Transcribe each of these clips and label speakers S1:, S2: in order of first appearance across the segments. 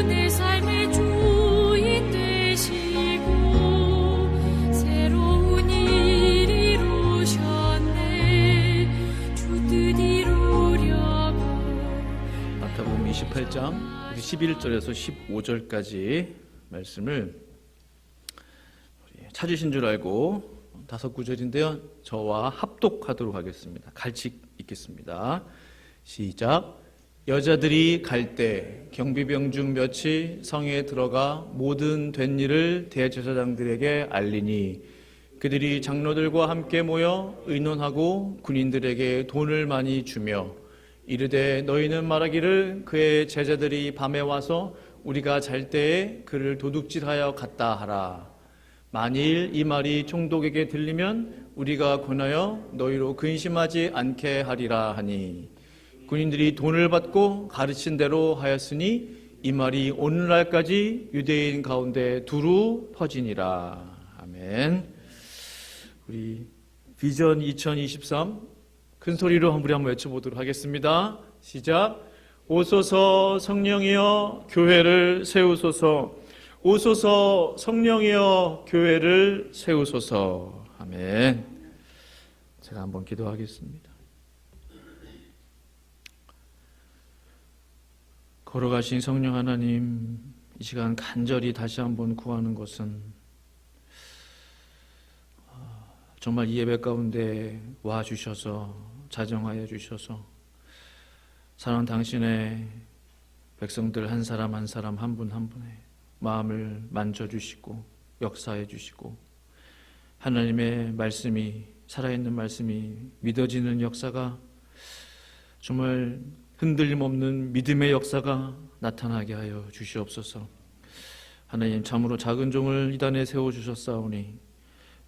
S1: 내 삶의 주인 되시고 새로운 일 이루셨네. 주 뜻 이루려고.
S2: 마태복음 28장 11절에서 15절까지 말씀을 찾으신 줄 알고 5구절인데요. 저와 합독하도록 하겠습니다. 같이 읽겠습니다. 시작. 여자들이 갈 때 경비병 중 몇이 성에 들어가 모든 된 일을 대제사장들에게 알리니 그들이 장로들과 함께 모여 의논하고 군인들에게 돈을 많이 주며 이르되 너희는 말하기를 그의 제자들이 밤에 와서 우리가 잘 때에 그를 도둑질하여 갔다 하라. 만일 이 말이 총독에게 들리면 우리가 권하여 너희로 근심하지 않게 하리라 하니 군인들이 돈을 받고 가르친 대로 하였으니 이 말이 오늘날까지 유대인 가운데 두루 퍼지니라. 아멘. 우리 비전 2023 큰 소리로 우리 한번 외쳐보도록 하겠습니다. 시작. 오소서 성령이여 교회를 세우소서. 오소서 성령이여 교회를 세우소서. 아멘. 제가 한번 기도하겠습니다. 걸어가신 성령 하나님, 이 시간 간절히 다시 한번 구하는 것은 정말 이 예배 가운데 와주셔서 자정하여 주셔서 사랑하는 당신의 백성들 한 사람 한 사람 한 분 한 분의 마음을 만져주시고 역사해 주시고 하나님의 말씀이 살아있는 말씀이 믿어지는 역사가 정말 흔들림 없는 믿음의 역사가 나타나게 하여 주시옵소서. 하나님 참으로 작은 종을 이 단에 세워주셨사오니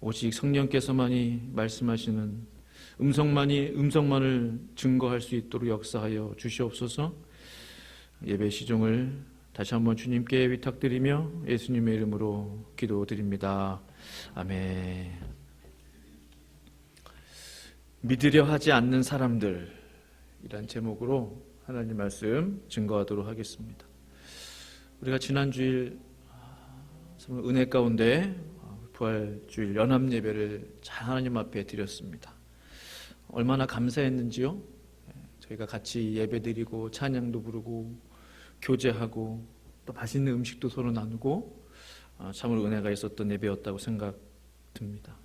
S2: 오직 성령께서만이 말씀하시는 음성만을 증거할 수 있도록 역사하여 주시옵소서. 예배 시종을 다시 한번 주님께 위탁드리며 예수님의 이름으로 기도드립니다. 아멘. 믿으려 하지 않는 사람들, 이란 제목으로 하나님 말씀 증거하도록 하겠습니다. 우리가 지난 주일 은혜 가운데 부활주일 연합예배를 잘 하나님 앞에 드렸습니다. 얼마나 감사했는지요. 저희가 같이 예배드리고 찬양도 부르고 교제하고 또 맛있는 음식도 서로 나누고 참으로 은혜가 있었던 예배였다고 생각됩니다.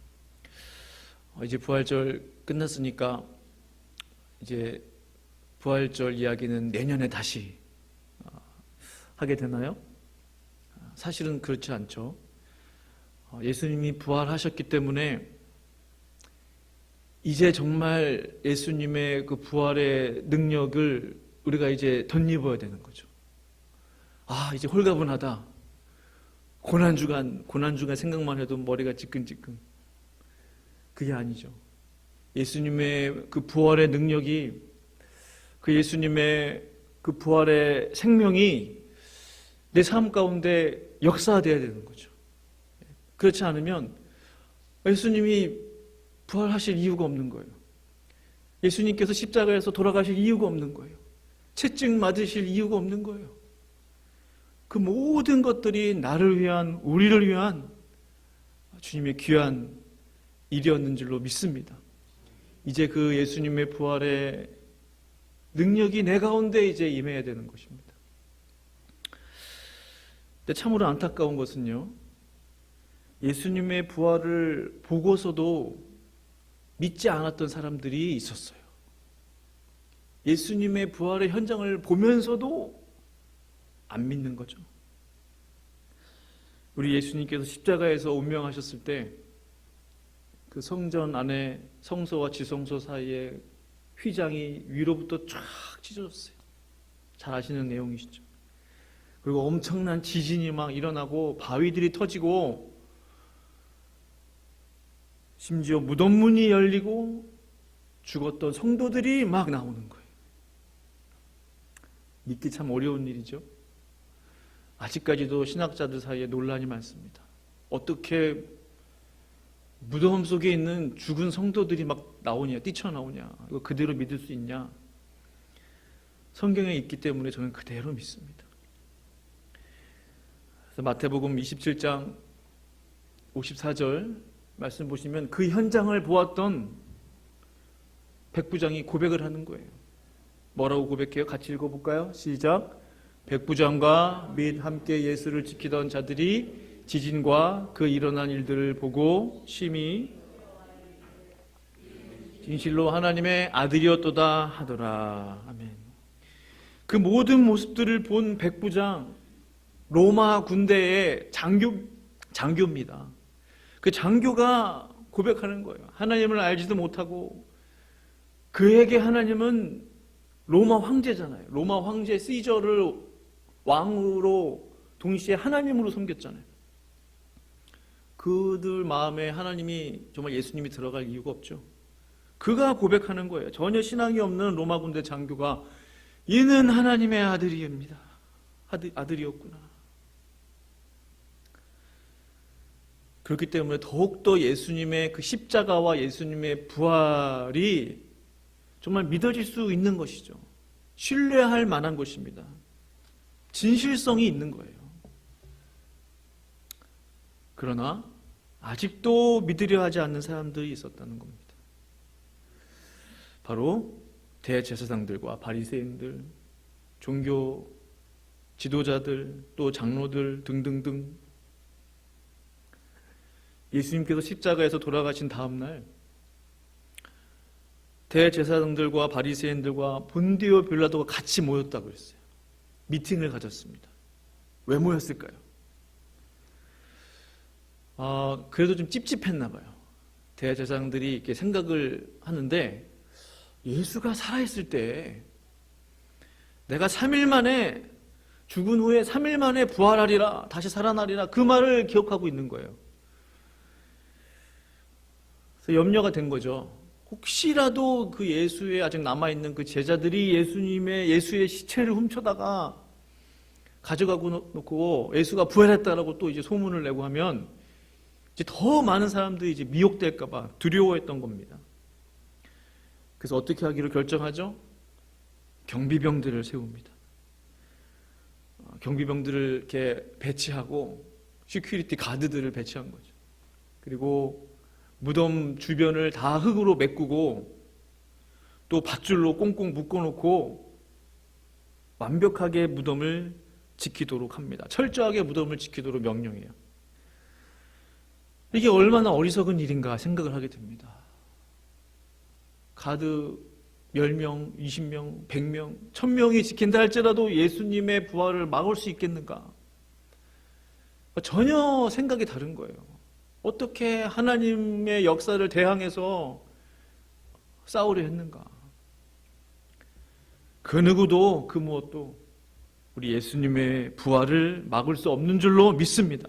S2: 이제 부활절 끝났으니까 이제 부활절 이야기는 내년에 다시 하게 되나요? 사실은 그렇지 않죠. 예수님이 부활하셨기 때문에 이제 정말 예수님의 그 부활의 능력을 우리가 이제 덧입어야 되는 거죠. 이제 홀가분하다. 고난주간 생각만 해도 머리가 지끈지끈. 그게 아니죠. 예수님의 그 부활의 능력이, 그 예수님의 그 부활의 생명이 내 삶 가운데 역사되어야 되는 거죠. 그렇지 않으면 예수님이 부활하실 이유가 없는 거예요. 예수님께서 십자가에서 돌아가실 이유가 없는 거예요. 채찍 맞으실 이유가 없는 거예요. 그 모든 것들이 나를 위한, 우리를 위한 주님의 귀한 일이었는 줄로 믿습니다. 이제 그 예수님의 부활의 능력이 내 가운데 이제 임해야 되는 것입니다. 근데 참으로 안타까운 것은요, 예수님의 부활을 보고서도 믿지 않았던 사람들이 있었어요. 예수님의 부활의 현장을 보면서도 안 믿는 거죠. 우리 예수님께서 십자가에서 운명하셨을 때 그 성전 안에 성소와 지성소 사이에 휘장이 위로부터 쫙 찢어졌어요. 잘 아시는 내용이시죠. 그리고 엄청난 지진이 막 일어나고 바위들이 터지고 심지어 무덤문이 열리고 죽었던 성도들이 막 나오는 거예요. 믿기 참 어려운 일이죠. 아직까지도 신학자들 사이에 논란이 많습니다. 어떻게 무덤 속에 있는 죽은 성도들이 막 나오냐, 뛰쳐나오냐, 이거 그대로 믿을 수 있냐. 성경에 있기 때문에 저는 그대로 믿습니다. 그래서 마태복음 27장 54절 말씀 보시면 그 현장을 보았던 백부장이 고백을 하는 거예요. 뭐라고 고백해요? 같이 읽어볼까요? 시작. 백부장과 및 함께 예수를 지키던 자들이 지진과 그 일어난 일들을 보고 심히 진실로 하나님의 아들이었도다 하더라. 아멘. 그 모든 모습들을 본 백부장, 로마 군대의 장교입니다. 그 장교가 고백하는 거예요. 하나님을 알지도 못하고 그에게 하나님은 로마 황제잖아요. 로마 황제 시저를 왕으로 동시에 하나님으로 섬겼잖아요. 그들 마음에 하나님이 정말 예수님이 들어갈 이유가 없죠. 그가 고백하는 거예요. 전혀 신앙이 없는 로마 군대 장교가 이는 하나님의 아들입니다. 아들이었구나. 그렇기 때문에 더욱더 예수님의 그 십자가와 예수님의 부활이 정말 믿어질 수 있는 것이죠. 신뢰할 만한 것입니다. 진실성이 있는 거예요. 그러나 아직도 믿으려 하지 않는 사람들이 있었다는 겁니다. 바로 대제사장들과 바리새인들, 종교 지도자들, 또 장로들 등등등. 예수님께서 십자가에서 돌아가신 다음 날 대제사장들과 바리새인들과 본디오 빌라도가 같이 모였다고 했어요. 미팅을 가졌습니다. 왜 모였을까요? 그래도 좀 찝찝했나 봐요. 대제사장들이 이렇게 생각을 하는데 예수가 살아있을 때 내가 3일 만에 죽은 후에 3일 만에 부활하리라, 다시 살아나리라, 그 말을 기억하고 있는 거예요. 그래서 염려가 된 거죠. 혹시라도 그 예수의 아직 남아있는 그 제자들이 예수의 시체를 훔쳐다가 가져가고 놓고 예수가 부활했다라고 또 이제 소문을 내고 하면 이제 더 많은 사람들이 이제 미혹될까봐 두려워했던 겁니다. 그래서 어떻게 하기로 결정하죠? 경비병들을 세웁니다. 경비병들을 이렇게 배치하고 시큐리티 가드들을 배치한 거죠. 그리고 무덤 주변을 다 흙으로 메꾸고 또 밧줄로 꽁꽁 묶어놓고 완벽하게 무덤을 지키도록 합니다. 철저하게 무덤을 지키도록 명령해요. 이게 얼마나 어리석은 일인가 생각을 하게 됩니다. 가드 10명, 20명, 100명, 1000명이 지킨다 할지라도 예수님의 부활을 막을 수 있겠는가? 전혀 생각이 다른 거예요. 어떻게 하나님의 역사를 대항해서 싸우려 했는가? 그 누구도 그 무엇도 우리 예수님의 부활을 막을 수 없는 줄로 믿습니다.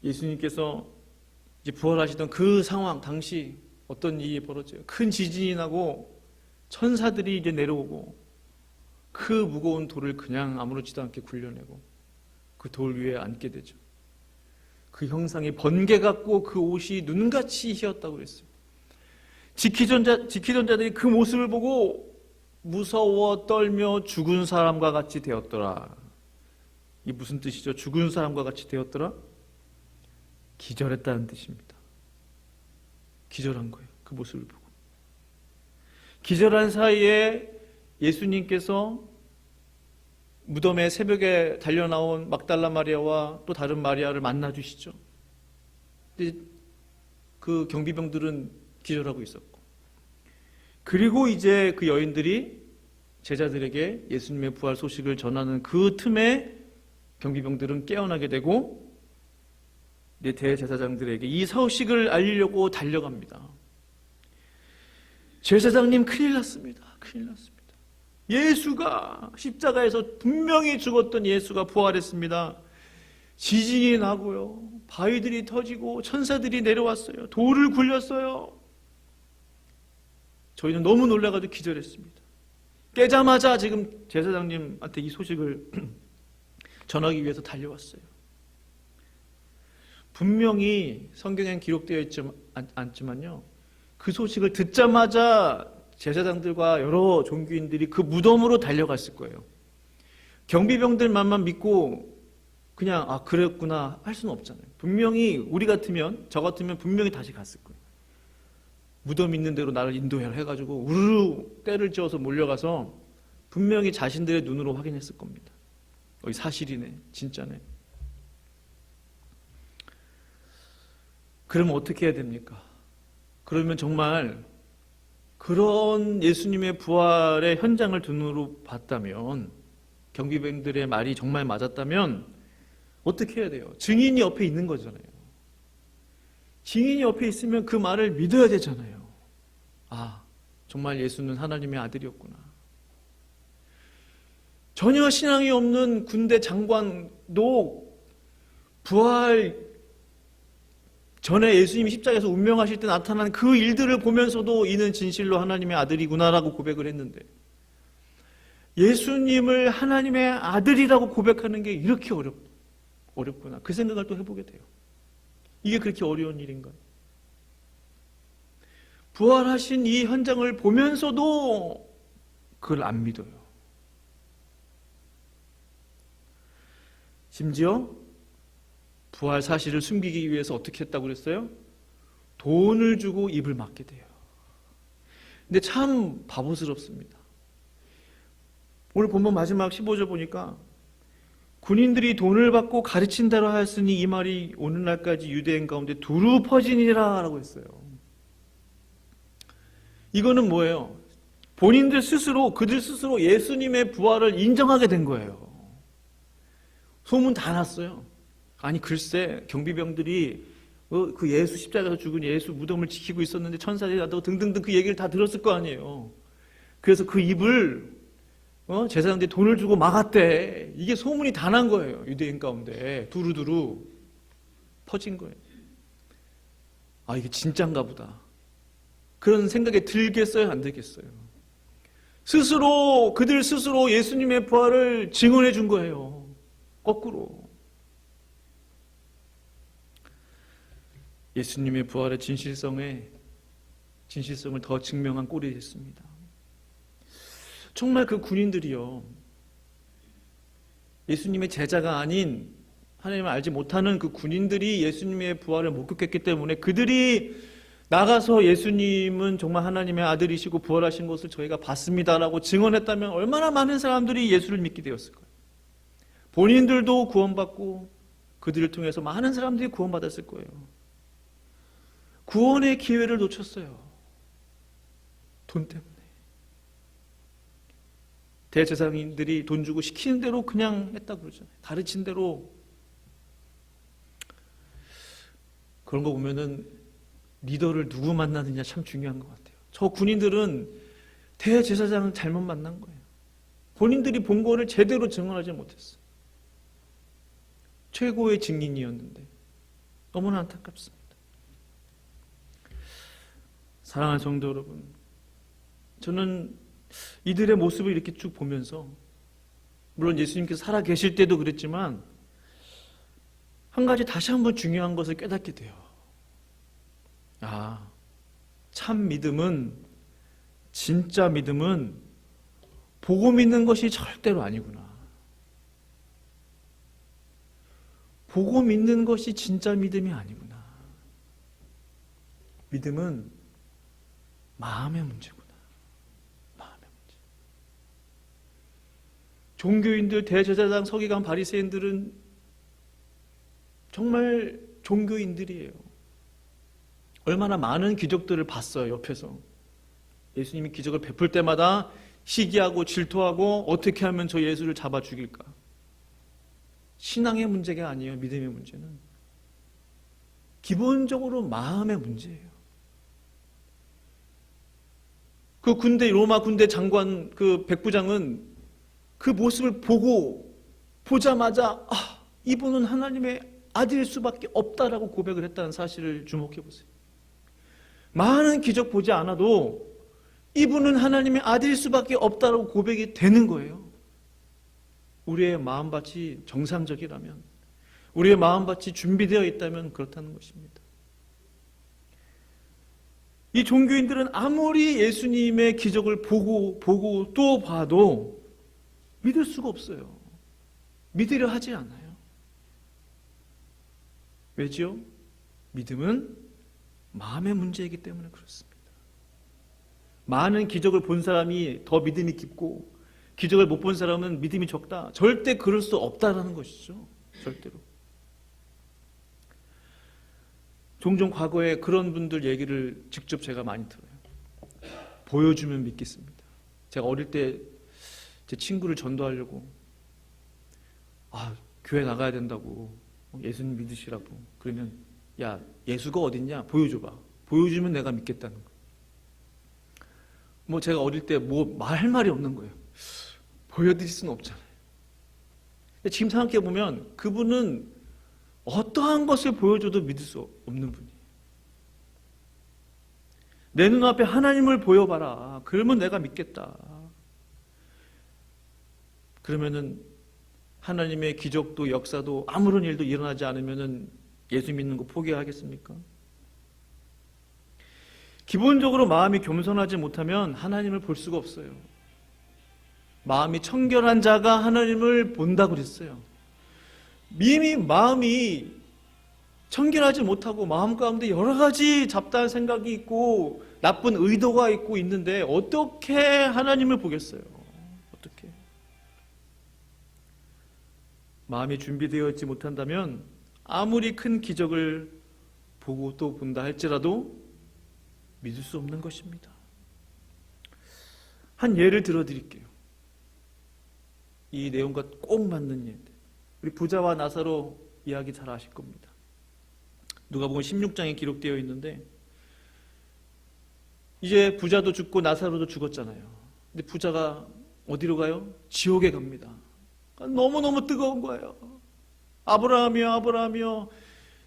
S2: 예수님께서 이제 부활하시던 그 상황 당시 어떤 일이 벌어져요? 큰 지진이 나고 천사들이 이제 내려오고 그 무거운 돌을 그냥 아무렇지도 않게 굴려내고 그 돌 위에 앉게 되죠. 그 형상이 번개 같고 그 옷이 눈같이 희었다고 그랬어요. 지키던 자들이 그 모습을 보고 무서워 떨며 죽은 사람과 같이 되었더라. 이 무슨 뜻이죠? 죽은 사람과 같이 되었더라? 기절했다는 뜻입니다. 기절한 거예요. 그 모습을 보고. 기절한 사이에 예수님께서 무덤에 새벽에 달려나온 막달라 마리아와 또 다른 마리아를 만나 주시죠. 근데 그 경비병들은 기절하고 있었고, 그리고 이제 그 여인들이 제자들에게 예수님의 부활 소식을 전하는 그 틈에 경비병들은 깨어나게 되고 대제사장들에게 이 소식을 알리려고 달려갑니다. 제사장님 큰일 났습니다. 큰일 났습니다. 예수가 십자가에서 분명히 죽었던 예수가 부활했습니다. 지진이 나고요, 바위들이 터지고 천사들이 내려왔어요. 돌을 굴렸어요. 저희는 너무 놀라가지고 기절했습니다. 깨자마자 지금 제사장님한테 이 소식을 전하기 위해서 달려왔어요. 분명히 성경엔 기록되어 있지 않지만요, 그 소식을 듣자마자 제사장들과 여러 종교인들이 그 무덤으로 달려갔을 거예요. 경비병들만 믿고 그냥 그랬구나 할 수는 없잖아요. 분명히 우리 같으면, 저 같으면 분명히 다시 갔을 거예요. 무덤 있는 대로 나를 인도해라 해가지고 우르르 때를 지어서 몰려가서 분명히 자신들의 눈으로 확인했을 겁니다. 사실이네, 진짜네. 그러면 어떻게 해야 됩니까? 그러면 정말 그런 예수님의 부활의 현장을 눈으로 봤다면, 경비병들의 말이 정말 맞았다면 어떻게 해야 돼요? 증인이 옆에 있는 거잖아요. 증인이 옆에 있으면 그 말을 믿어야 되잖아요. 정말 예수는 하나님의 아들이었구나. 전혀 신앙이 없는 군대 장관도 부활 전에 예수님이 십자가에서 운명하실 때 나타난 그 일들을 보면서도 이는 진실로 하나님의 아들이구나라고 고백을 했는데, 예수님을 하나님의 아들이라고 고백하는 게 이렇게 어렵구나. 그 생각을 또 해보게 돼요. 이게 그렇게 어려운 일인가? 부활하신 이 현장을 보면서도 그걸 안 믿어요. 심지어 부활 사실을 숨기기 위해서 어떻게 했다고 그랬어요? 돈을 주고 입을 막게 돼요. 근데 참 바보스럽습니다. 오늘 본문 마지막 15절 보니까 군인들이 돈을 받고 가르친다로 하였으니 이 말이 오늘날까지 유대인 가운데 두루 퍼지니라 라고 했어요. 이거는 뭐예요? 본인들 스스로, 그들 스스로 예수님의 부활을 인정하게 된 거예요. 소문 다 났어요. 아니 글쎄 경비병들이 그 예수 십자가에서 죽은 예수 무덤을 지키고 있었는데 천사들이 나도 등등등 그 얘기를 다 들었을 거 아니에요. 그래서 그 입을 제사장들이 돈을 주고 막았대. 이게 소문이 다 난 거예요. 유대인 가운데 두루두루 퍼진 거예요. 이게 진짠가 보다. 그런 생각에 들겠어요, 안 들겠어요? 그들 스스로 예수님의 부활을 증언해 준 거예요. 거꾸로. 예수님의 부활의 진실성을 더 증명한 꼴이 됐습니다. 정말 그 군인들이요, 예수님의 제자가 아닌 하나님을 알지 못하는 그 군인들이 예수님의 부활을 목격했기 때문에 그들이 나가서 예수님은 정말 하나님의 아들이시고 부활하신 것을 저희가 봤습니다라고 증언했다면 얼마나 많은 사람들이 예수를 믿게 되었을까요? 본인들도 구원받고 그들을 통해서 많은 사람들이 구원받았을 거예요. 구원의 기회를 놓쳤어요. 돈 때문에. 대제사장인들이 돈 주고 시키는 대로 그냥 했다고 그러잖아요. 가르친 대로. 그런 거 보면은 리더를 누구 만나느냐 참 중요한 것 같아요. 저 군인들은 대제사장을 잘못 만난 거예요. 본인들이 본 거를 제대로 증언하지 못했어요. 최고의 증인이었는데 너무나 안타깝습니다. 사랑하는 성도 여러분, 저는 이들의 모습을 이렇게 쭉 보면서, 물론 예수님께서 살아 계실 때도 그랬지만 한 가지 다시 한번 중요한 것을 깨닫게 돼요. 참 믿음은, 진짜 믿음은 보고 믿는 것이 절대로 아니구나. 보고 믿는 것이 진짜 믿음이 아니구나. 믿음은 마음의 문제구나. 마음의 문제. 종교인들, 대제사장, 서기관, 바리새인들은 정말 종교인들이에요. 얼마나 많은 기적들을 봤어요, 옆에서. 예수님이 기적을 베풀 때마다 시기하고 질투하고 어떻게 하면 저 예수를 잡아 죽일까. 신앙의 문제가 아니에요, 믿음의 문제는. 기본적으로 마음의 문제예요. 그 로마 군대 장관, 그 백부장은 그 모습을 보자마자 이분은 하나님의 아들일 수밖에 없다라고 고백을 했다는 사실을 주목해 보세요. 많은 기적 보지 않아도 이분은 하나님의 아들일 수밖에 없다라고 고백이 되는 거예요. 우리의 마음밭이 정상적이라면, 우리의 마음밭이 준비되어 있다면 그렇다는 것입니다. 이 종교인들은 아무리 예수님의 기적을 보고 또 봐도 믿을 수가 없어요. 믿으려 하지 않아요. 왜지요? 믿음은 마음의 문제이기 때문에 그렇습니다. 많은 기적을 본 사람이 더 믿음이 깊고 기적을 못 본 사람은 믿음이 적다. 절대 그럴 수 없다라는 것이죠. 절대로. 종종 과거에 그런 분들 얘기를 직접 제가 많이 들어요. 보여주면 믿겠습니다. 제가 어릴 때 제 친구를 전도하려고 교회 나가야 된다고 예수님 믿으시라고 그러면 야 예수가 어딨냐 보여줘봐. 보여주면 내가 믿겠다는 거예요. 뭐 제가 어릴 때 뭐 말할 말이 없는 거예요. 보여드릴 수는 없잖아요. 지금 생각해 보면 그분은 어떠한 것을 보여줘도 믿을 수 없는 분이에요. 내 눈앞에 하나님을 보여봐라. 그러면 내가 믿겠다. 그러면은 하나님의 기적도 역사도 아무런 일도 일어나지 않으면은 예수 믿는 거 포기하겠습니까? 기본적으로 마음이 겸손하지 못하면 하나님을 볼 수가 없어요. 마음이 청결한 자가 하나님을 본다고 그랬어요. 이미 마음이 청결하지 못하고 마음 가운데 여러 가지 잡다한 생각이 있고 나쁜 의도가 있고 있는데 어떻게 하나님을 보겠어요? 어떻게? 마음이 준비되어 있지 못한다면 아무리 큰 기적을 보고 또 본다 할지라도 믿을 수 없는 것입니다. 한 예를 들어드릴게요. 이 내용과 꼭 맞는 예인데 우리 부자와 나사로 이야기 잘 아실 겁니다. 누가복음 16장에 기록되어 있는데 이제 부자도 죽고 나사로도 죽었잖아요. 근데 부자가 어디로 가요? 지옥에 갑니다. 너무너무 뜨거운 거예요. 아브라함이여 아브라함이여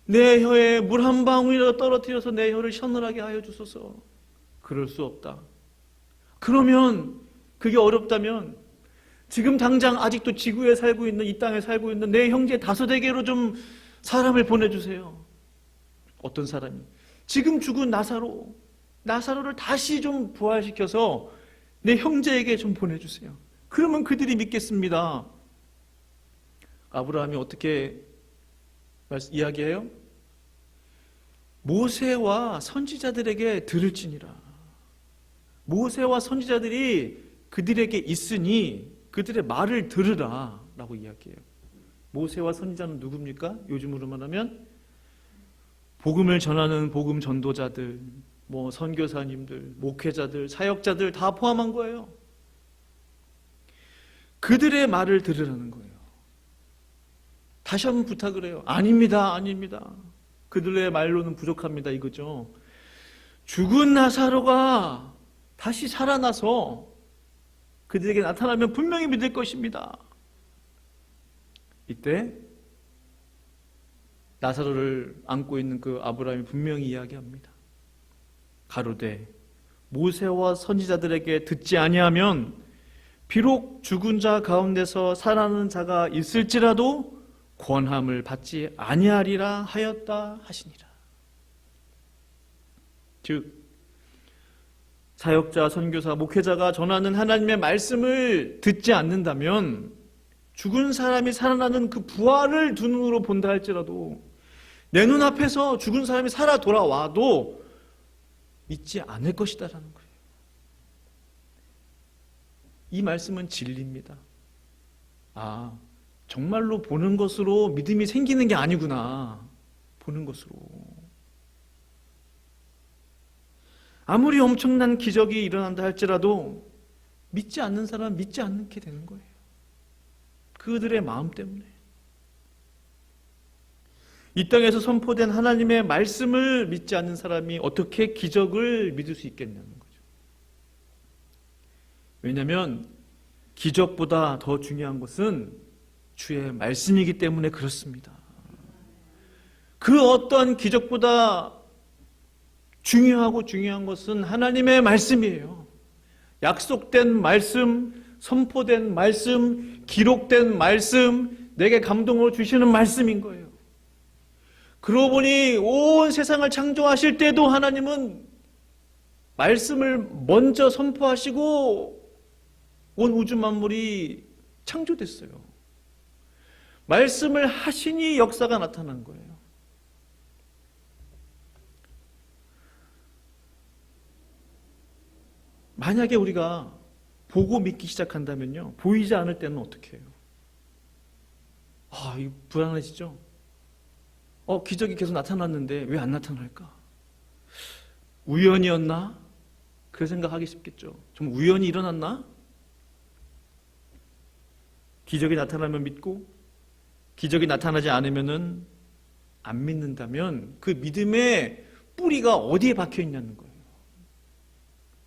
S2: 내 혀에 물 한 방울이라도 떨어뜨려서 내 혀를 서늘하게 하여 주소서. 그럴 수 없다. 그러면 그게 어렵다면 지금 당장 아직도 지구에 살고 있는 이 땅에 살고 있는 내 형제 5에게로 좀 사람을 보내주세요. 어떤 사람이? 지금 죽은 나사로를 다시 좀 부활시켜서 내 형제에게 좀 보내주세요. 그러면 그들이 믿겠습니다. 아브라함이 어떻게 이야기해요? 모세와 선지자들에게 들을지니라. 모세와 선지자들이 그들에게 있으니 그들의 말을 들으라 라고 이야기해요. 모세와 선지자는 누굽니까? 요즘으로 말하면 복음을 전하는 복음 전도자들, 선교사님들, 목회자들, 사역자들 다 포함한 거예요. 그들의 말을 들으라는 거예요. 다시 한번 부탁을 해요. 아닙니다. 아닙니다. 그들의 말로는 부족합니다. 이거죠. 죽은 나사로가 다시 살아나서 그들에게 나타나면 분명히 믿을 것입니다. 이때 나사로를 안고 있는 그 아브라함이 분명히 이야기합니다. 가로되 모세와 선지자들에게 듣지 아니하면 비록 죽은 자 가운데서 살아나는 자가 있을지라도 권함을 받지 아니하리라 하였다 하시니라. 즉 사역자, 선교사, 목회자가 전하는 하나님의 말씀을 듣지 않는다면 죽은 사람이 살아나는 그 부활을 두 눈으로 본다 할지라도 내 눈앞에서 죽은 사람이 살아 돌아와도 믿지 않을 것이다라는 거예요. 이 말씀은 진리입니다. 정말로 보는 것으로 믿음이 생기는 게 아니구나. 보는 것으로. 아무리 엄청난 기적이 일어난다 할지라도 믿지 않는 사람은 믿지 않게 되는 거예요. 그들의 마음 때문에. 이 땅에서 선포된 하나님의 말씀을 믿지 않는 사람이 어떻게 기적을 믿을 수 있겠냐는 거죠. 왜냐하면 기적보다 더 중요한 것은 주의 말씀이기 때문에 그렇습니다. 그 어떤 기적보다 중요한 것은 하나님의 말씀이에요. 약속된 말씀, 선포된 말씀, 기록된 말씀, 내게 감동을 주시는 말씀인 거예요. 그러고 보니 온 세상을 창조하실 때도 하나님은 말씀을 먼저 선포하시고 온 우주 만물이 창조됐어요. 말씀을 하시니 역사가 나타난 거예요. 만약에 우리가 보고 믿기 시작한다면요, 보이지 않을 때는 어떻게 해요? 이거 불안해지죠? 기적이 계속 나타났는데 왜 안 나타날까? 우연이었나? 그 생각하기 쉽겠죠. 좀 우연히 일어났나? 기적이 나타나면 믿고, 기적이 나타나지 않으면은 안 믿는다면 그 믿음의 뿌리가 어디에 박혀 있냐는 거예요.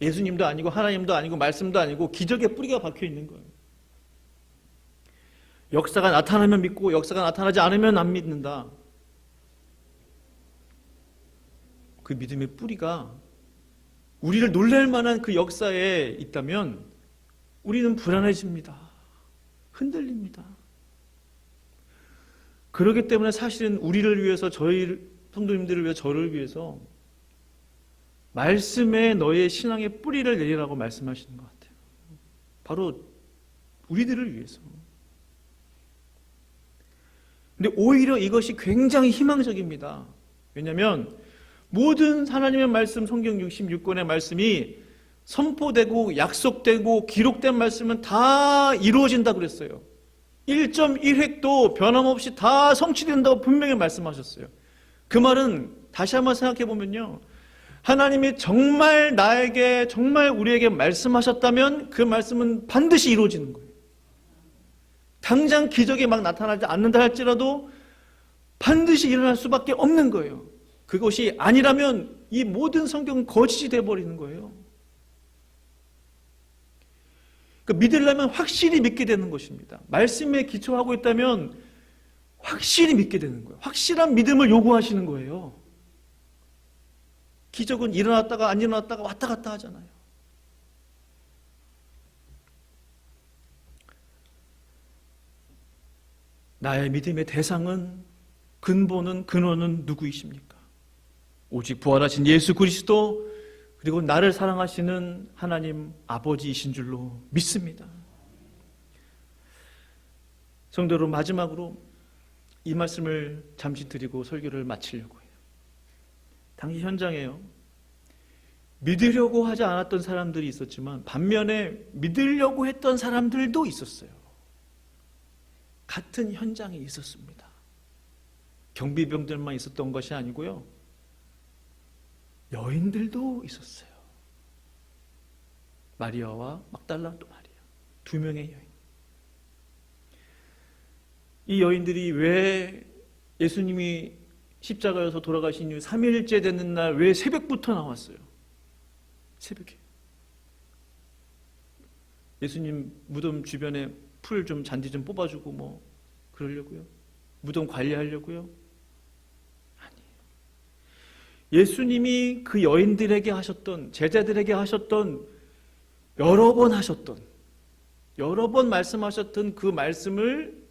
S2: 예수님도 아니고 하나님도 아니고 말씀도 아니고 기적의 뿌리가 박혀 있는 거예요. 역사가 나타나면 믿고 역사가 나타나지 않으면 안 믿는다. 그 믿음의 뿌리가 우리를 놀랄 만한 그 역사에 있다면 우리는 불안해집니다. 흔들립니다. 그렇기 때문에 사실은 우리를 위해서, 저희 성도님들을 위해서, 저를 위해서 말씀에 너의 신앙의 뿌리를 내리라고 말씀하시는 것 같아요. 바로 우리들을 위해서. 근데 오히려 이것이 굉장히 희망적입니다. 왜냐하면 모든 하나님의 말씀, 성경 66권의 말씀이 선포되고 약속되고 기록된 말씀은 다 이루어진다고 그랬어요. 1.1획도 변함없이 다 성취된다고 분명히 말씀하셨어요. 그 말은 다시 한번 생각해 보면요, 하나님이 정말 나에게, 정말 우리에게 말씀하셨다면 그 말씀은 반드시 이루어지는 거예요. 당장 기적이 막 나타나지 않는다 할지라도 반드시 일어날 수밖에 없는 거예요. 그것이 아니라면 이 모든 성경은 거짓이 되어버리는 거예요. 믿으려면 확실히 믿게 되는 것입니다. 말씀에 기초하고 있다면 확실히 믿게 되는 거예요. 확실한 믿음을 요구하시는 거예요. 기적은 일어났다가 안 일어났다가 왔다 갔다 하잖아요. 나의 믿음의 대상은, 근본은, 근원은 누구이십니까? 오직 부활하신 예수 그리스도, 그리고 나를 사랑하시는 하나님 아버지이신 줄로 믿습니다. 성도 여러분, 마지막으로 이 말씀을 잠시 드리고 설교를 마치려고 해요. 당시 현장에요, 믿으려고 하지 않았던 사람들이 있었지만 반면에 믿으려고 했던 사람들도 있었어요. 같은 현장에 있었습니다. 경비병들만 있었던 것이 아니고요, 여인들도 있었어요. 마리아와 막달라 또 마리아, 두 명의 여인. 이 여인들이 왜 예수님이 십자가에서 돌아가신 이후 3일째 되는 날 왜 새벽부터 나왔어요? 새벽에. 예수님 무덤 주변에 풀 좀, 잔디 좀 뽑아주고 뭐 그러려고요? 무덤 관리하려고요? 아니에요. 예수님이 그 여인들에게 하셨던, 제자들에게 하셨던, 여러 번 말씀하셨던 그 말씀을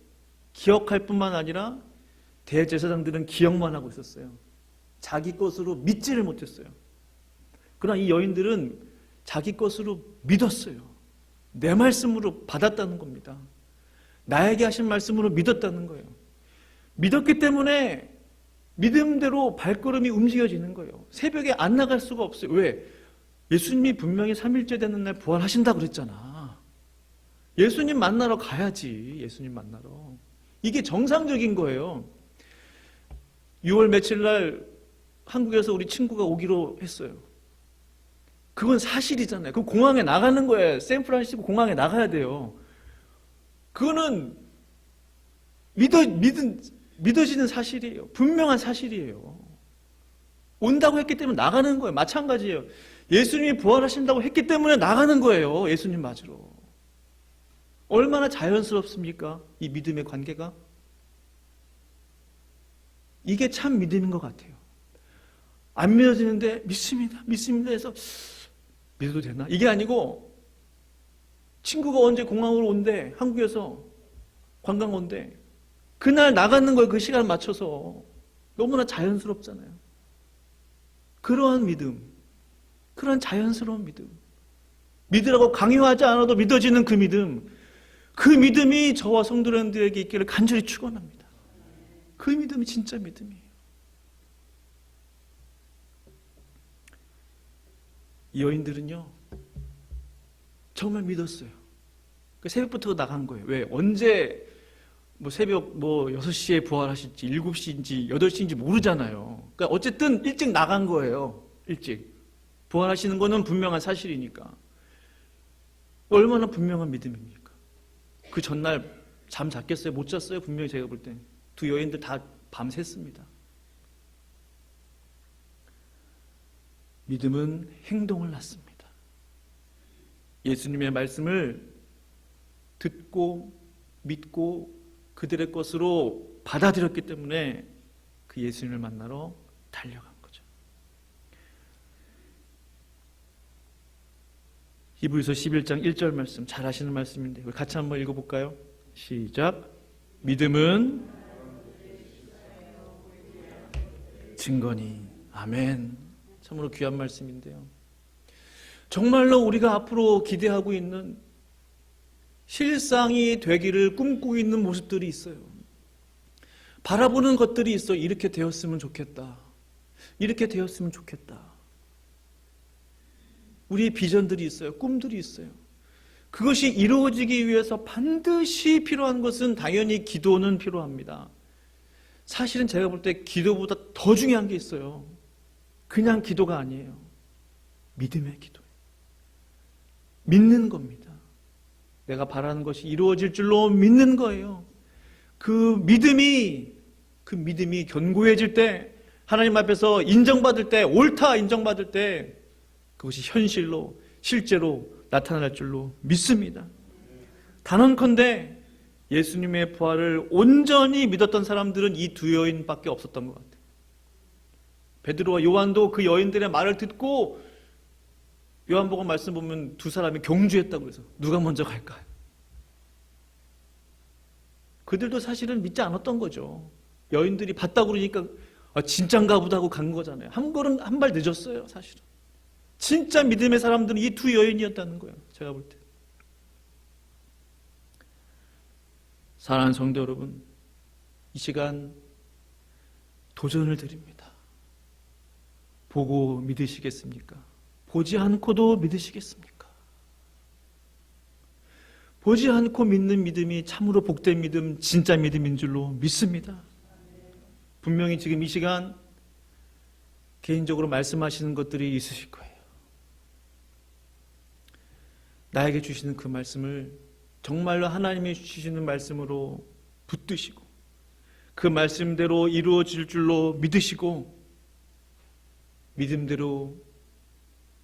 S2: 기억할 뿐만 아니라 대제사장들은 기억만 하고 있었어요. 자기 것으로 믿지를 못했어요. 그러나 이 여인들은 자기 것으로 믿었어요. 내 말씀으로 받았다는 겁니다. 나에게 하신 말씀으로 믿었다는 거예요. 믿었기 때문에 믿음대로 발걸음이 움직여지는 거예요. 새벽에 안 나갈 수가 없어요. 왜? 예수님이 분명히 3일째 되는 날 부활하신다고 그랬잖아. 예수님 만나러 가야지. 예수님 만나러. 이게 정상적인 거예요. 6월 며칠 날 한국에서 우리 친구가 오기로 했어요. 그건 사실이잖아요. 그 공항에 나가는 거예요. 샌프란시스코 공항에 나가야 돼요. 그거는 믿어지는 사실이에요. 분명한 사실이에요. 온다고 했기 때문에 나가는 거예요. 마찬가지예요. 예수님이 부활하신다고 했기 때문에 나가는 거예요. 예수님 맞으러. 얼마나 자연스럽습니까? 이 믿음의 관계가. 이게 참 믿음인 것 같아요. 안 믿어지는데 믿습니다 해서 믿어도 되나? 이게 아니고 친구가 언제 공항으로 온대, 한국에서 관광 온대, 그날 나가는 거예요. 그 시간 맞춰서. 너무나 자연스럽잖아요. 그러한 믿음, 그런 자연스러운 믿음, 믿으라고 강요하지 않아도 믿어지는 그 믿음, 그 믿음이 저와 성도님들에게 있기를 간절히 축원합니다. 그 믿음이 진짜 믿음이에요. 이 여인들은요 정말 믿었어요. 새벽부터 나간 거예요. 왜? 언제 새벽 6시에 부활하실지 7시인지 8시인지 모르잖아요. 그러니까 어쨌든 일찍 나간 거예요. 일찍 부활하시는 거는 분명한 사실이니까. 얼마나 분명한 믿음입니까? 그 전날 잠 잤겠어요? 못 잤어요? 분명히 제가 볼 때 두 여인들 다 밤샜습니다. 믿음은 행동을 낳습니다. 예수님의 말씀을 듣고 믿고 그들의 것으로 받아들였기 때문에 그 예수님을 만나러 달려간 거죠. 히브리서 11장 1절 말씀 잘 아시는 말씀인데 우리 같이 한번 읽어볼까요? 시작. 믿음은 증거니. 아멘. 참으로 귀한 말씀인데요. 정말로 우리가 앞으로 기대하고 있는 실상이 되기를 꿈꾸고 있는 모습들이 있어요. 바라보는 것들이 있어. 이렇게 되었으면 좋겠다. 이렇게 되었으면 좋겠다. 우리의 비전들이 있어요. 꿈들이 있어요. 그것이 이루어지기 위해서 반드시 필요한 것은 당연히 기도는 필요합니다. 사실은 제가 볼 때 기도보다 더 중요한 게 있어요. 그냥 기도가 아니에요. 믿음의 기도예요. 믿는 겁니다. 내가 바라는 것이 이루어질 줄로 믿는 거예요. 그 믿음이 견고해질 때, 하나님 앞에서 인정받을 때, 옳다 인정받을 때 그것이 현실로 실제로 나타날 줄로 믿습니다. 단언컨대 예수님의 부활을 온전히 믿었던 사람들은 이 두 여인밖에 없었던 것 같아요. 베드로와 요한도 그 여인들의 말을 듣고 요한복음 말씀 보면 두 사람이 경주했다고 해서 누가 먼저 갈까요? 그들도 사실은 믿지 않았던 거죠. 여인들이 봤다고 그러니까 진짠가 보다 하고 간 거잖아요. 한 걸음 한 발 늦었어요. 사실은 진짜 믿음의 사람들은 이 두 여인이었다는 거예요. 제가 볼 때. 사랑하는 성도 여러분, 이 시간 도전을 드립니다. 보고 믿으시겠습니까? 보지 않고도 믿으시겠습니까? 보지 않고 믿는 믿음이 참으로 복된 믿음, 진짜 믿음인 줄로 믿습니다. 분명히 지금 이 시간 개인적으로 말씀하시는 것들이 있으실 거예요. 나에게 주시는 그 말씀을 정말로 하나님이 주시는 말씀으로 붙드시고 그 말씀대로 이루어질 줄로 믿으시고 믿음대로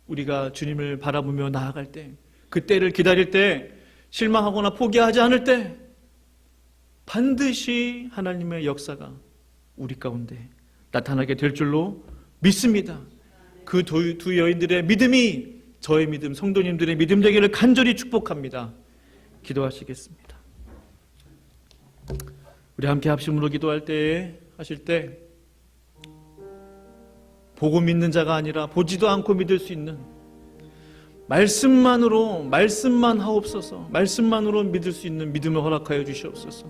S2: 우리가 주님을 바라보며 나아갈 때, 그 때를 기다릴 때, 실망하거나 포기하지 않을 때 반드시 하나님의 역사가 우리 가운데 나타나게 될 줄로 믿습니다. 그 두 여인들의 믿음이 저의 믿음, 성도님들의 믿음 되기를 간절히 축복합니다. 기도하시겠습니다. 우리 함께 합심으로 기도할 때 하실 때 보고 믿는 자가 아니라 보지도 않고 믿을 수 있는 말씀만 하옵소서. 말씀만으로 믿을 수 있는 믿음을 허락하여 주시옵소서.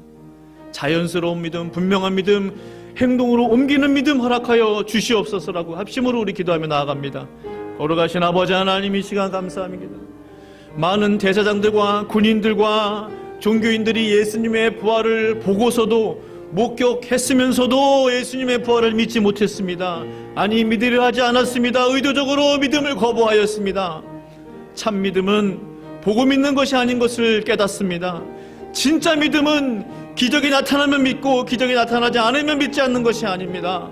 S2: 자연스러운 믿음, 분명한 믿음, 행동으로 옮기는 믿음 허락하여 주시옵소서라고 합심으로 우리 기도하며 나아갑니다. 걸어가신 아버지 하나님, 이 시간 감사합니다. 많은 대제사장들과 군인들과 종교인들이 예수님의 부활을 보고서도 목격했으면서도 예수님의 부활을 믿지 못했습니다. 아니, 믿으려 하지 않았습니다. 의도적으로 믿음을 거부하였습니다. 참 믿음은 보고 믿는 것이 아닌 것을 깨닫습니다. 진짜 믿음은 기적이 나타나면 믿고 기적이 나타나지 않으면 믿지 않는 것이 아닙니다.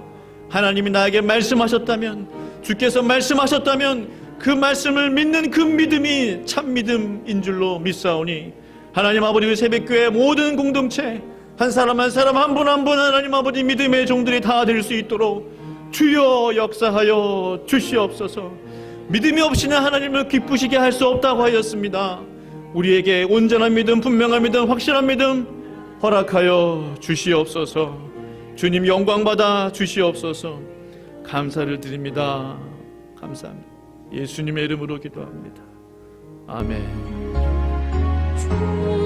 S2: 하나님이 나에게 말씀하셨다면, 주께서 말씀하셨다면 그 말씀을 믿는 그 믿음이 참 믿음인 줄로 믿사오니 하나님 아버지, 우리 새벽교회 모든 공동체 한 사람 한 사람, 한 분 한 분 하나님 아버지 믿음의 종들이 다 될 수 있도록 주여 역사하여 주시옵소서. 믿음이 없이는 하나님을 기쁘시게 할 수 없다고 하였습니다. 우리에게 온전한 믿음, 분명한 믿음, 확실한 믿음 허락하여 주시옵소서. 주님 영광받아 주시옵소서. 감사를 드립니다. 감사합니다. 예수님의 이름으로 기도합니다. 아멘.
S1: 주